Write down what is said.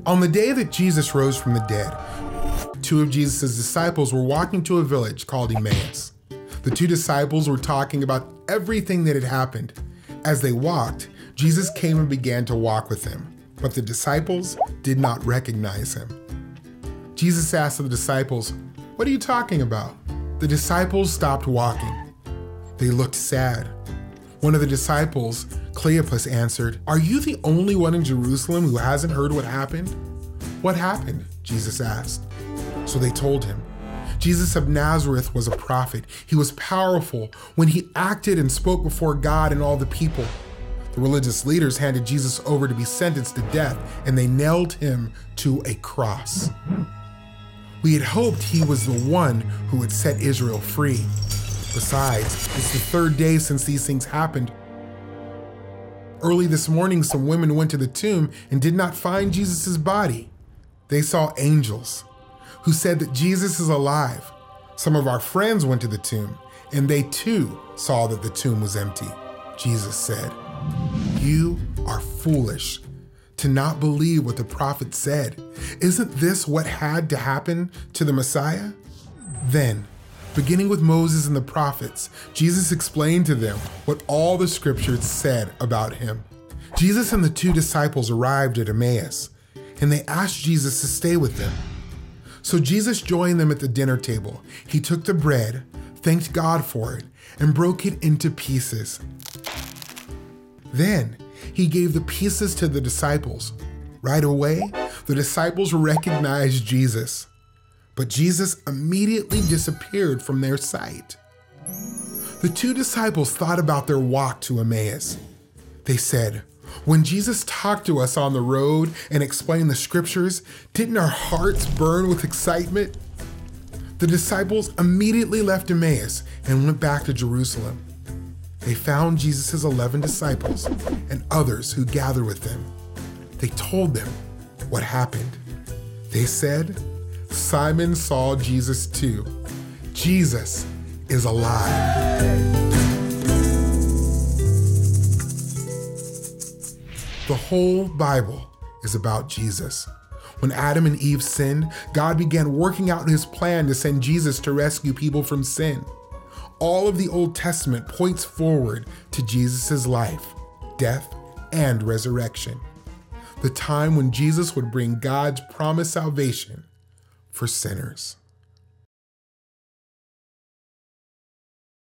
On the day that Jesus rose from the dead, two of Jesus' disciples were walking to a village called Emmaus. The two disciples were talking about everything that had happened. As they walked, Jesus came and began to walk with them, but the disciples did not recognize him. Jesus asked the disciples, "What are you talking about?" The disciples stopped walking. They looked sad. One of the disciples, Cleopas, answered, "Are you the only one in Jerusalem who hasn't heard what happened?" "What happened?" Jesus asked. So they told him. Jesus of Nazareth was a prophet. He was powerful when he acted and spoke before God and all the people. The religious leaders handed Jesus over to be sentenced to death, and they nailed him to a cross. We had hoped he was the one who would set Israel free. Besides, it's the third day since these things happened. Early this morning, some women went to the tomb and did not find Jesus' body. They saw angels who said that Jesus is alive. Some of our friends went to the tomb, and they too saw that the tomb was empty. Jesus said, "You are foolish to not believe what the prophet said. Isn't this what had to happen to the Messiah?" Then, beginning with Moses and the prophets, Jesus explained to them what all the scriptures said about him. Jesus and the two disciples arrived at Emmaus, and they asked Jesus to stay with them. So Jesus joined them at the dinner table. He took the bread, thanked God for it, and broke it into pieces. Then he gave the pieces to the disciples. Right away, the disciples recognized Jesus, but Jesus immediately disappeared from their sight. The two disciples thought about their walk to Emmaus. They said, "When Jesus talked to us on the road and explained the scriptures, didn't our hearts burn with excitement?" The disciples immediately left Emmaus and went back to Jerusalem. They found Jesus' 11 disciples and others who gathered with them. They told them what happened. They said, "Simon saw Jesus too. Jesus is alive." The whole Bible is about Jesus. When Adam and Eve sinned, God began working out his plan to send Jesus to rescue people from sin. All of the Old Testament points forward to Jesus' life, death, and resurrection. The time when Jesus would bring God's promised salvation for sinners.